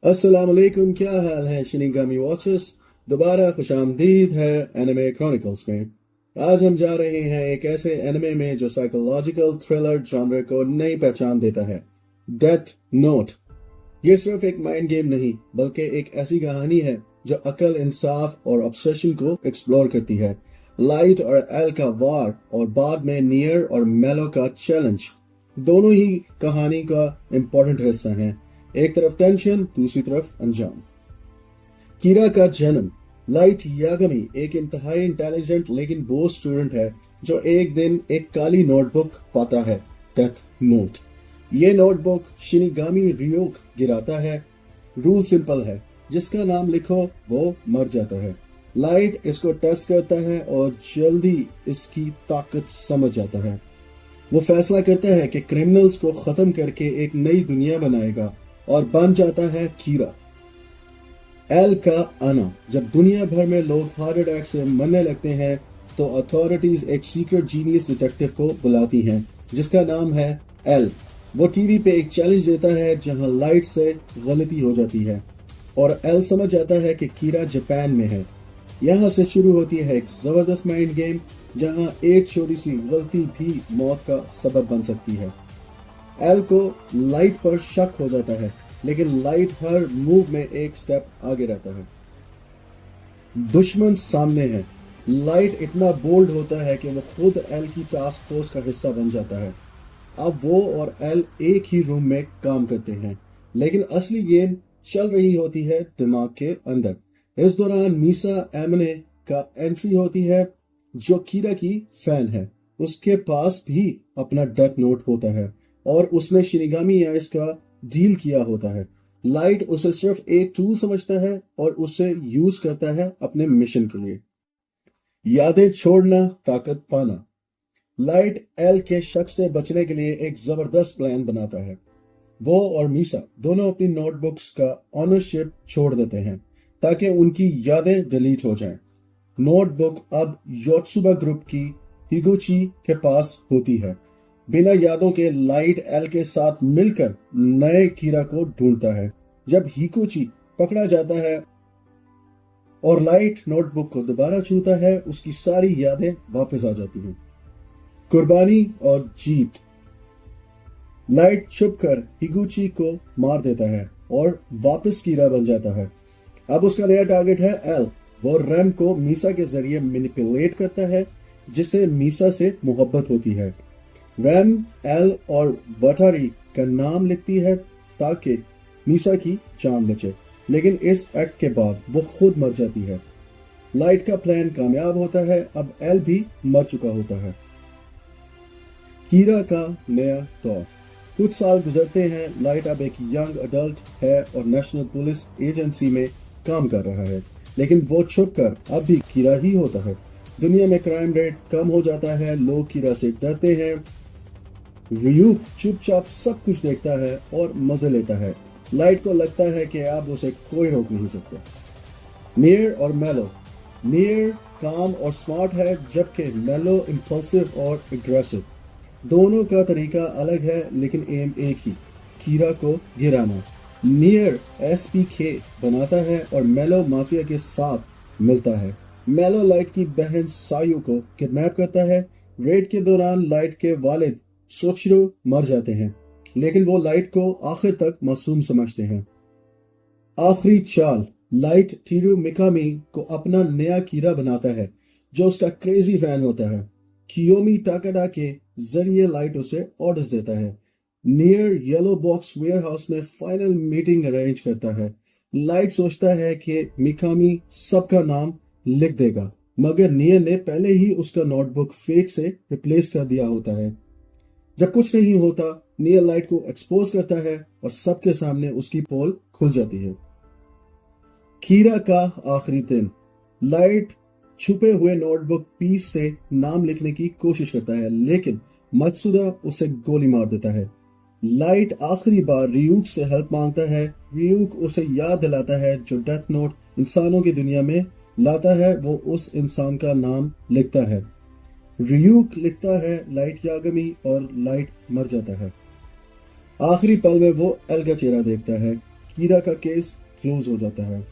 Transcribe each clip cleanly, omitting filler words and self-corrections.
अस्सलाम वालेकुम, क्या हाल है शिनिगामी वॉचर्स। दोबारा खुशामदीद है एनिमे क्रॉनिकल्स में। आज हम जा रहे हैं एक ऐसे एनिमे में जो साइकोलॉजिकल थ्रिलर जॉनर को नई पहचान देता है, डेथ नोट। ये सिर्फ एक माइंड गेम नहीं बल्कि एक ऐसी कहानी है जो अकल, इंसाफ और ऑब्सेशन को एक्सप्लोर करती है। लाइट और एल का वार और बाद में नियर और मेलो का चैलेंज दोनों ही कहानी का इम्पोर्टेंट हिस्सा हैं। एक तरफ टेंशन, दूसरी तरफ अंजाम। कीरा का जन्म। लाइट यागमी एक इंतहाई इंटेलिजेंट लेकिन बोझ स्टूडेंट है जो एक दिन एक काली नोटबुक पाता है, डेथ नोट। ये नोटबुक शिनिगामी रियोक गिराता है। रूल सिंपल है, जिसका नाम लिखो वो मर जाता है। लाइट इसको टेस्ट करता है और जल्दी इसकी ताकत समझ जाता है। वो फैसला करता है कि क्रिमिनल्स को खत्म करके एक नई दुनिया बनाएगा और बन जाता है कीरा। एल का आना। जब दुनिया भर में लोग हार्ट अटैक से मरने लगते हैं तो अथॉरिटीज एक सीक्रेट जीनियस डिटेक्टिव को बुलाती हैं जिसका नाम है एल। वो टीवी पे एक चैलेंज देता है जहां लाइट से गलती हो जाती है और एल समझ जाता है कि कीरा जापान में है। यहाँ से शुरू होती है एक जबरदस्त माइंड गेम जहां एक छोटी सी गलती भी मौत का सबब बन सकती है। एल को लाइट पर शक हो जाता है, लेकिन लाइट हर मूव में एक स्टेप आगे रहता है। दुश्मन सामने है। लाइट इतना बोल्ड होता है कि वो खुद एल की टास्क फोर्स का हिस्सा बन जाता है। अब वो और एल एक ही रूम में काम करते हैं, लेकिन असली गेम चल रही होती है दिमाग के अंदर। इस दौरान मीसा एमने का एंट्री होती है जो कीरा की फैन है। उसके पास भी अपना डेथ नोट होता है और उसने शिनिगामी आइस का डील किया होता है। लाइट उसे सिर्फ एक टूल समझता है और उसे यूज करता है अपने मिशन के लिए। यादें छोड़ना, ताकत पाना। लाइट एल के शक से बचने के लिए एक जबरदस्त प्लान बनाता है। वो और मीसा दोनों अपनी नोटबुक्स का ऑनरशिप छोड़ देते हैं ताकि उनकी यादें डिलीट हो जाएं। नोटबुक अब योत्सुबा ग्रुप की हिगुची के पास होती है। बिना यादों के लाइट एल के साथ मिलकर नए कीरा को ढूंढता है। जब हिकुची पकड़ा जाता है और लाइट नोटबुक को दोबारा छूता है, उसकी सारी यादें वापस आ जाती हैं। कुर्बानी और जीत। लाइट छुपकर हिगुची को मार देता है और वापस कीरा बन जाता है। अब उसका नया टारगेट है एल। वो रैम को मीसा के जरिए मैनिपुलेट करता है जिसे मीसा से मोहब्बत होती है। रैम एल और वटारी का नाम लिखती है ताकि मीसा की जान बचे, लेकिन इस एक्ट के बाद वो खुद मर जाती है। लाइट का प्लान कामयाब होता है। अब एल भी मर चुका होता है। कीरा का नया दौर। कुछ साल गुजरते हैं। लाइट अब एक यंग अडल्ट है और नेशनल पुलिस एजेंसी में काम कर रहा है, लेकिन वो छुपकर अब भी कीरा ही होता है। दुनिया में क्राइम रेट कम हो जाता है, लोग कीरा से डरते हैं। रियूक चुपचाप सब कुछ देखता है और मजे लेता है। लाइट को लगता है कि अब उसे कोई रोक नहीं सकता। नियर और मेलो। नियर काम और स्मार्ट है जबकि मेलो इम्पल्सिव और एग्रेसिव। दोनों का तरीका अलग है लेकिन एम एक ही, कीरा को गिराना। नियर एसपीके बनाता है और मेलो माफिया के साथ मिलता है। मेलो लाइट की बहन सायु को किडनैप करता है। रेड के दौरान लाइट के वालिद सोचिरो मर जाते हैं, लेकिन वो लाइट को आखिर तक मासूम समझते हैं। आखिरी चाल। लाइट टीरू मिकामी को अपना नया कीरा बनाता है जो उसका क्रेजी फैन होता है। कियोमी टाकाडा के जरिए लाइट उसे ऑर्डर्स देता है। नियर येलो बॉक्स वेयरहाउस में फाइनल मीटिंग अरेंज करता है। लाइट सोचता है कि मिकामी सबका नाम लिख देगा, मगर नियर ने पहले ही उसका नोटबुक फेक से रिप्लेस कर दिया होता है। जब कुछ नहीं होता, नियर लाइट को एक्सपोज करता है और सबके सामने उसकी पोल खुल जाती है। कीरा का आखिरी दिन। लाइट छुपे हुए नोटबुक पीस से नाम लिखने की कोशिश करता है, लेकिन मत्सुदा उसे गोली मार देता है। लाइट आखिरी बार रियूक से हेल्प मांगता है। रियूक उसे याद दिलाता है जो डेथ नोट इंसानों की दुनिया में लाता है वो उस इंसान का नाम लिखता है। रियूक लिखता है लाइट यागमी और लाइट मर जाता है। आखिरी पल में वो एल का चेहरा देखता है। कीरा का केस क्लोज हो जाता है।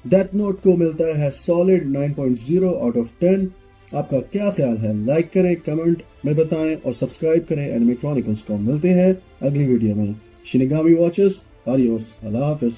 डेथ नोट को मिलता है सॉलिड 9.0 आउट ऑफ 10। आपका क्या ख्याल है? लाइक करें, कमेंट में बताएं और सब्सक्राइब करें एनिमे क्रॉनिकल्स को। मिलते हैं अगली वीडियो में। शिनिगामी वॉचर्स, आडियोस, अल्लाह हाफिज।